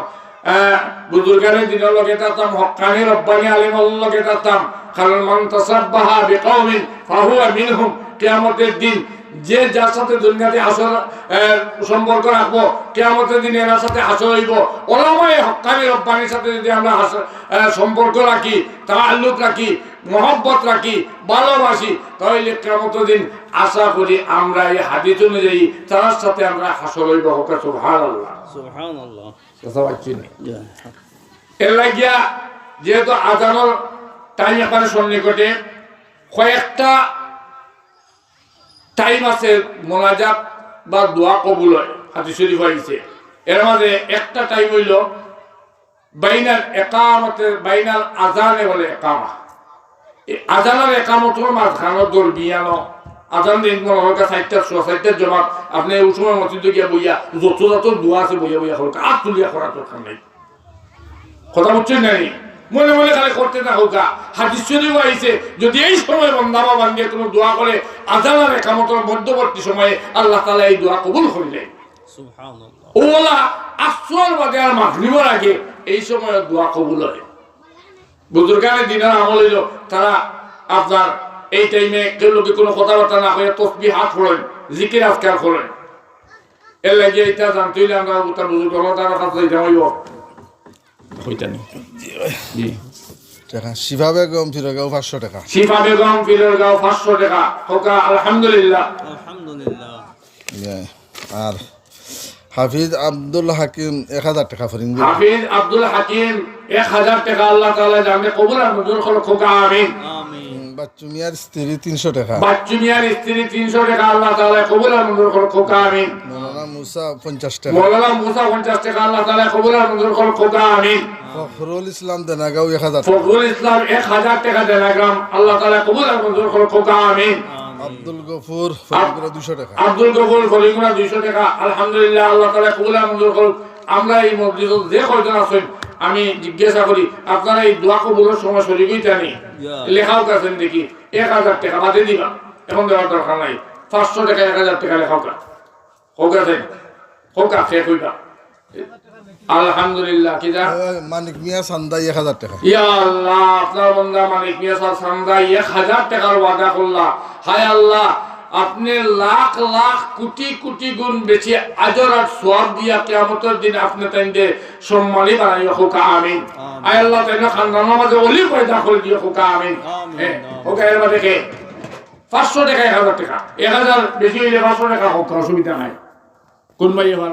বুজুর্গানের দিনের লোকে থাকতাম, হক্কানি রব্বানি আলিমের লোকে থাকতাম। কারণ মান তাসাব্বাহা বিকওমিন ফাহুয়া মিনহুম, কিয়ামতের দিন যে যার সাথে দুনিয়াতে হাসর সম্পর্ক রাখবো, কিয়ামতের দিন এর সাথে হাসর হইব। ওলামায়ে হক্কানি রব্বানির সাথে যদি আমরা সম্পর্ক রাখি, তাআল্লুক রাখি, মহব্বত রাখি, ভালোবাসি, তাহলে কিয়ামতের দিন আশা করি আমরা এই হাদিস অনুযায়ী তার সাথে আমরা হাসর হইব। সুবহানাল্লাহ, সুবহানাল্লাহ। এর লাগিয়া যেহেতু আজানের টাইম এখানে সন্নিকটে, কয়েকটা টাইম আছে মোনাজাত বা দোয়া কবুল হয়, হাদিস শরীফ হয়েছে। এর মাঝে একটা টাইম হইল বাইনাল একামতে, বাইনাল আজানে বলে একামা, আজানের একামতের মাঝখানে দরবিয়ানো আজান দিন মনে হয় 4টার জমাত, আপনি ওই সময় মসজিদে গিয়া বইয়া যত যত দোয়া আছে বইয়া বইয়া হোক, আর তুলিয়া করার দরকার নেই। কথা বুঝছেন নাই? মনে মনে খালি করতে না হোক। হাদিস শরীফ আইছে যদি এই সময় বান্দা বান্দি কোনো দোয়া করে আজানের একামতের মধ্যবর্তী সময়ে আল্লাহ তাআলা এই দোয়া কবুল করলেন। সুবহানাল্লাহ। ওলা আসর বাদে আর মাগরিবের আগে এই সময় দোয়া কবুল হয়। বুজুর্গানের দিনের আমল হইল তারা আপনার এই টাইমে কেউ লোকে কোনো কথাবার্তা না করে তসবিহাত পড়েন, জিকির আজকার করেন। এর লাগে এটা জানতে হইলে আমরা তার বুজুর্গ তার কাছে যাইতে হইব। শিফা বেগম ফিরগাঁও 500 টাকা। শিফা বেগম ফিরগাঁও 500 টাকা। হোকা আলহামদুলিল্লাহ, আলহামদুলিল্লাহ। আর হাফিজ আব্দুল হাকিম 1000 টাকা ফরিং। হাফিজ আব্দুল হাকিম 1000 টাকা। আল্লাহ তাআলা জানে কবুল আর মঞ্জুর করুক। হোকা আমিন, আমিন। বাচ্চু মিয়ার স্ত্রী 300 টাকা। বাচ্চু মিয়ার স্ত্রী 300 টাকা। আল্লাহ তাআলা কবুল আর মঞ্জুর করুক। হোকা আমিন। মাওলানা মুসা 50 টাকা। মাওলানা মুসা 50 টাকা। আল্লাহ তাআলা কবুল আর মঞ্জুর করুক। হোকা আমিন। ফখরুল ইসলাম দেনাগাঁও 1000 টাকা। ফখরুল ইসলাম 1000 টাকা দেনাগ্রাম। আল্লাহ তাআলা কবুল আর মঞ্জুর করুক। হোকা আমিন। আব্দুল গফুর ফরিদপুরা 200 টাকা। আব্দুল গফুর ফরিদপুরা 200 টাকা। আলহামদুলিল্লাহ, আল্লাহ তাআলা কবুল আর মঞ্জুর করুক। আমরা এই মসজিদে যে কয়জন আছেন আমি জিজ্ঞাসা করি আপনারা এই দোয়া কবুলের সময় শরীক হইতে নি? লেখাও কাছেন দেখি 1000 টাকা বাদে দিবা, এখন দেওয়ার দরকার নাই। 500 টাকা 1000 টাকা লেখাও কা হোক আছে হোক শেষ হইবা। আলহামদুলিল্লাহ। কি যা মানিক মিয়া সান্দাই 1000 টাকা। ইয়া আল্লাহ, আপনার বান্দা মানিক মিয়া সান্দাই 1000 টাকার ওয়াদা করলা। হায় আল্লাহ, আপনি লাখ লাখ কোটি কোটি গুণ বেশি আজর আর সওয়াব দিয়া কিয়ামতের দিন আপনি তাইতে সম্মানী বানাইও। হোক আমিন। আয় আল্লাহ তাইনা খানদানের মাঝে ওলি পয়দা করে দিও। হোক আমিন। হোক এর বাদে কে 500 টাকা 1000 টাকা 1000 বেশি হইলে 500 টাকা হোক, অসুবিধা নাই। কোন ভাই এবার